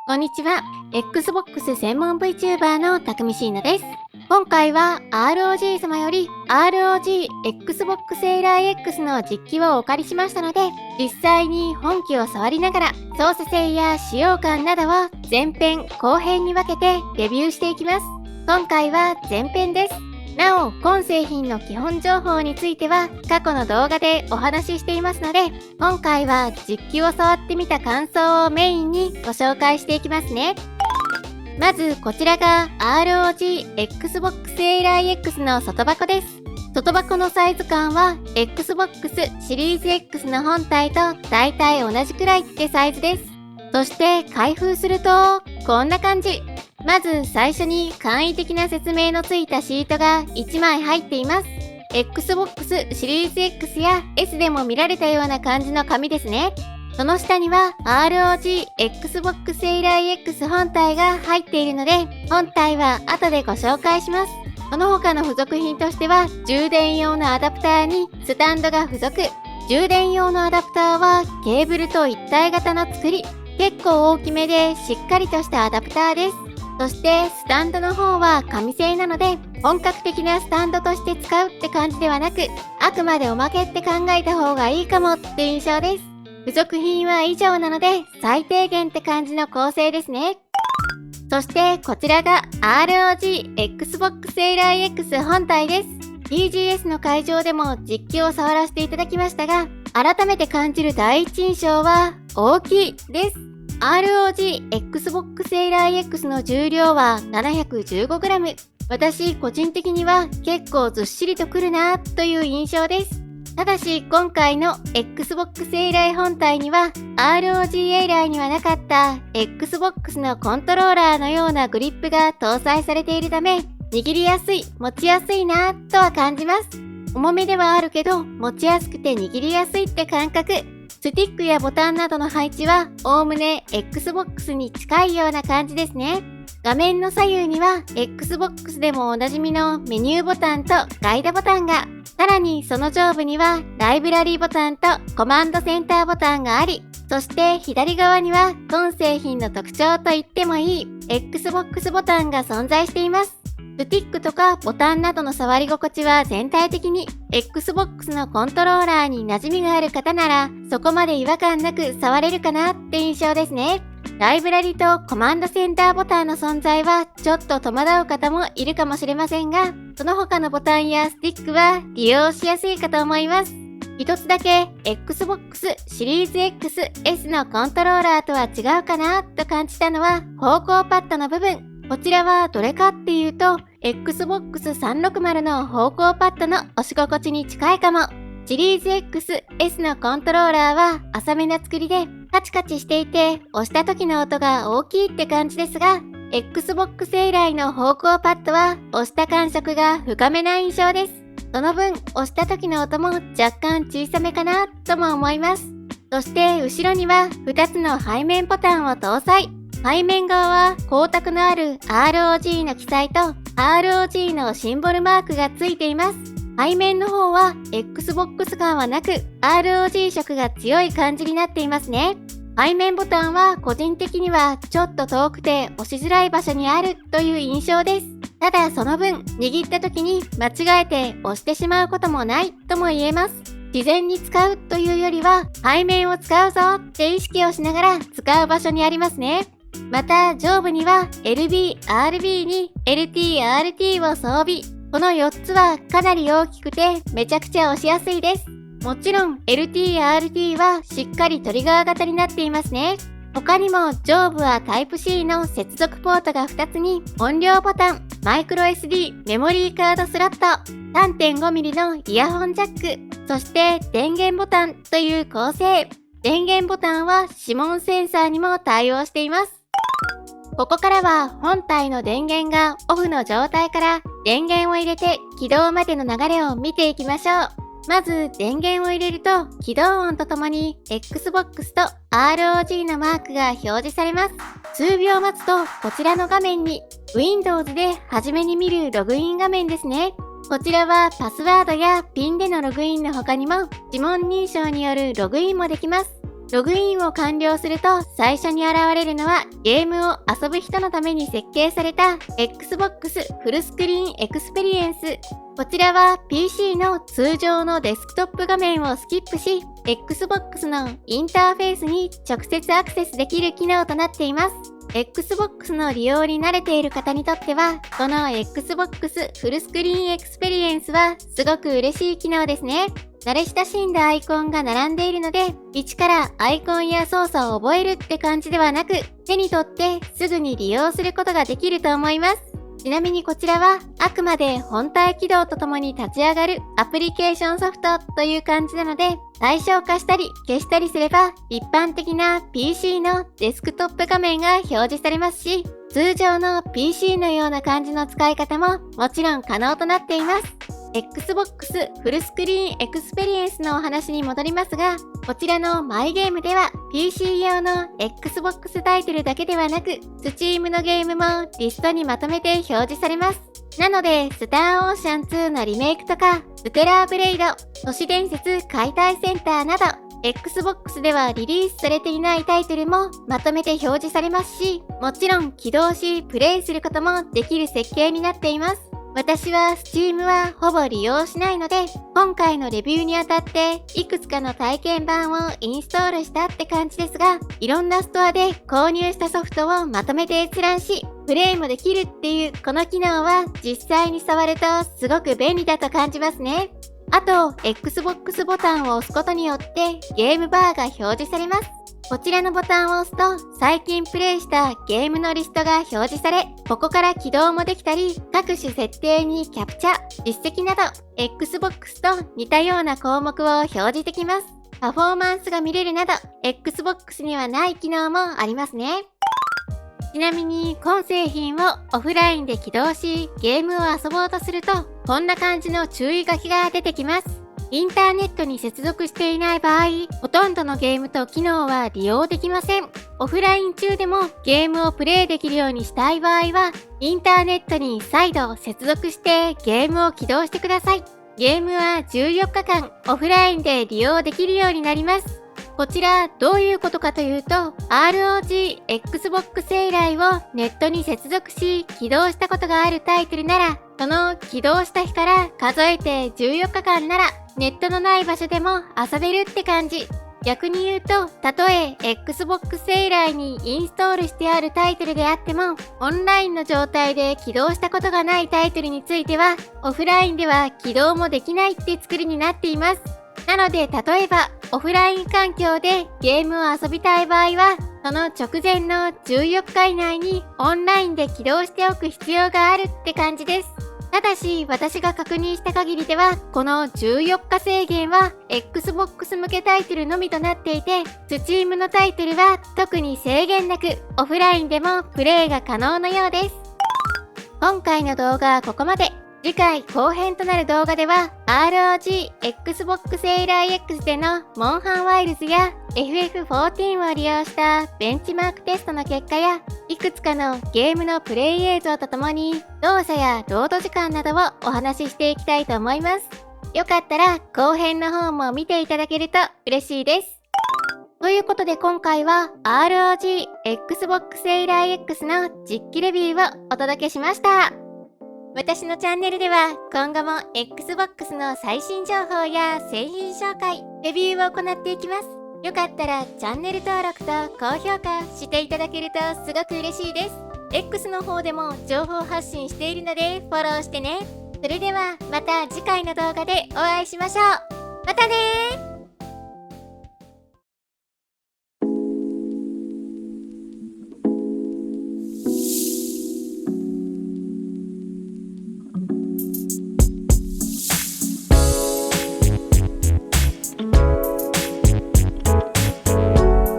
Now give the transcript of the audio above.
こんにちは。Xbox 専門 VTuber のたくみしーなです。今回は ROG 様より ROG Xbox セーラー X の実機をお借りしましたので、実際に本機を触りながら操作性や使用感などを前編後編に分けてレビューしていきます。今回は前編です。なお、今製品の基本情報については過去の動画でお話ししていますので、今回は実機を触ってみた感想をメインにご紹介していきますね。まずこちらが ROG Xbox セーラー X の外箱です。外箱のサイズ感は Xbox シリーズ X の本体と大体同じくらいってサイズです。そして開封するとこんな感じ。まず最初に簡易的な説明のついたシートが1枚入っています。Xbox シリーズ X や S でも見られたような感じの紙ですね。その下には ROG Xbox セーラー X 本体が入っているので、本体は後でご紹介します。その他の付属品としては、充電用のアダプターにスタンドが付属。充電用のアダプターはケーブルと一体型の作り。結構大きめでしっかりとしたアダプターです。そしてスタンドの方は紙製なので、本格的なスタンドとして使うって感じではなく、あくまでおまけって考えた方がいいかもって印象です。付属品は以上なので、最低限って感じの構成ですね。そしてこちらが ROG Xbox セーラー X 本体です。TGS の会場でも実機を触らせていただきましたが、改めて感じる第一印象は大きいです。ROG Xbox セーラー X の重量は 715g。私個人的には結構ずっしりとくるなという印象です。ただし今回の Xbox セーラー本体には ROG エラーにはなかった Xbox のコントローラーのようなグリップが搭載されているため、握りやすい、持ちやすいなとは感じます。重めではあるけど持ちやすくて握りやすいって感覚。スティックやボタンなどの配置はおおむね Xbox に近いような感じですね。画面の左右には Xbox でもおなじみのメニューボタンとガイドボタンが、さらにその上部にはライブラリーボタンとコマンドセンターボタンがあり、そして左側には今製品の特徴と言ってもいい Xbox ボタンが存在しています。スティックとかボタンなどの触り心地は全体的に Xbox のコントローラーに馴染みがある方ならそこまで違和感なく触れるかなって印象ですね。ライブラリとコマンドセンターボタンの存在はちょっと戸惑う方もいるかもしれませんが、その他のボタンやスティックは利用しやすいかと思います。一つだけ Xbox シリーズ X、S のコントローラーとは違うかなと感じたのは方向パッドの部分。こちらはどれかっていうと Xbox 360の方向パッドの押し心地に近いかも。シリーズ X、S のコントローラーは浅めな作りでカチカチしていて押した時の音が大きいって感じですが、 Xbox セーラーの方向パッドは押した感触が深めな印象です。その分押した時の音も若干小さめかなとも思います。そして後ろには2つの背面ボタンを搭載。背面側は光沢のある ROG の記載と ROG のシンボルマークがついています。背面の方は Xbox 感はなく ROG 色が強い感じになっていますね。背面ボタンは個人的にはちょっと遠くて押しづらい場所にあるという印象です。ただその分握った時に間違えて押してしまうこともないとも言えます。自然に使うというよりは背面を使うぞって意識をしながら使う場所にありますね。また上部には LB、RB に LT、RT を装備。この4つはかなり大きくてめちゃくちゃ押しやすいです。もちろん LT、RT はしっかりトリガー型になっていますね。他にも上部は Type-C の接続ポートが2つに音量ボタン、マイクロ SD メモリーカードスロット、3.5mm のイヤホンジャック、そして電源ボタンという構成。電源ボタンは指紋センサーにも対応しています。ここからは本体の電源がオフの状態から電源を入れて起動までの流れを見ていきましょう。まず電源を入れると起動音とともに Xbox と ROG のマークが表示されます。数秒待つとこちらの画面に Windows で初めに見るログイン画面ですね。こちらはパスワードやピンでのログインの他にも指紋認証によるログインもできます。ログインを完了すると最初に現れるのはゲームを遊ぶ人のために設計された Xbox フルスクリーンエクスペリエンス。こちらは PC の通常のデスクトップ画面をスキップし、Xbox のインターフェースに直接アクセスできる機能となっています。Xbox の利用に慣れている方にとっては、この Xbox フルスクリーンエクスペリエンスはすごく嬉しい機能ですね。慣れ親しんだアイコンが並んでいるので、一からアイコンや操作を覚えるって感じではなく、手に取ってすぐに利用することができると思います。ちなみにこちらはあくまで本体起動とともに立ち上がるアプリケーションソフトという感じなので、対象化したり消したりすれば一般的な PC のデスクトップ画面が表示されますし、通常の PC のような感じの使い方ももちろん可能となっています。Xbox フルスクリーンエクスペリエンスのお話に戻りますが、こちらのマイゲームでは PC 用の Xbox タイトルだけではなく、Steam のゲームもリストにまとめて表示されます。なので、スターオーシャン2のリメイクとか、ステラーブレイド、都市伝説解体センターなど、Xbox ではリリースされていないタイトルもまとめて表示されますし、もちろん起動しプレイすることもできる設計になっています。私は Steam はほぼ利用しないので、今回のレビューにあたっていくつかの体験版をインストールしたって感じですが、いろんなストアで購入したソフトをまとめて閲覧し、プレイもできるっていうこの機能は実際に触るとすごく便利だと感じますね。あと、Xbox ボタンを押すことによってゲームバーが表示されます。こちらのボタンを押すと最近プレイしたゲームのリストが表示され、ここから起動もできたり、各種設定にキャプチャ、実績など Xbox と似たような項目を表示できます。パフォーマンスが見れるなど Xbox にはない機能もありますね。ちなみに今製品をオフラインで起動しゲームを遊ぼうとすると、こんな感じの注意書きが出てきます。インターネットに接続していない場合、ほとんどのゲームと機能は利用できません。オフライン中でもゲームをプレイできるようにしたい場合は、インターネットに再度接続してゲームを起動してください。ゲームは14日間オフラインで利用できるようになります。こちらどういうことかというと、ROG Xbox 世来をネットに接続し起動したことがあるタイトルなら、その起動した日から数えて14日間ならネットのない場所でも遊べるって感じ。逆に言うと、たとえ Xbox 世来にインストールしてあるタイトルであっても、オンラインの状態で起動したことがないタイトルについては、オフラインでは起動もできないって作りになっています。なので、例えばオフライン環境でゲームを遊びたい場合は、その直前の14日以内にオンラインで起動しておく必要があるって感じです。ただし、私が確認した限りでは、この14日制限は Xbox 向けタイトルのみとなっていて、Steam のタイトルは特に制限なく、オフラインでもプレイが可能のようです。今回の動画はここまで。次回後編となる動画では ROG Xbox セイラー X でのモンハンワイルズや FF14 を利用したベンチマークテストの結果や、いくつかのゲームのプレイ映像とともに動作やロード時間などをお話ししていきたいと思います。よかったら後編の方も見ていただけると嬉しいです。ということで今回は ROG Xbox セイラー X の実機レビューをお届けしました。私のチャンネルでは今後も Xbox の最新情報や製品紹介、レビューを行っていきます。よかったらチャンネル登録と高評価していただけるとすごく嬉しいです。X の方でも情報発信しているのでフォローしてね。それではまた次回の動画でお会いしましょう。またねー。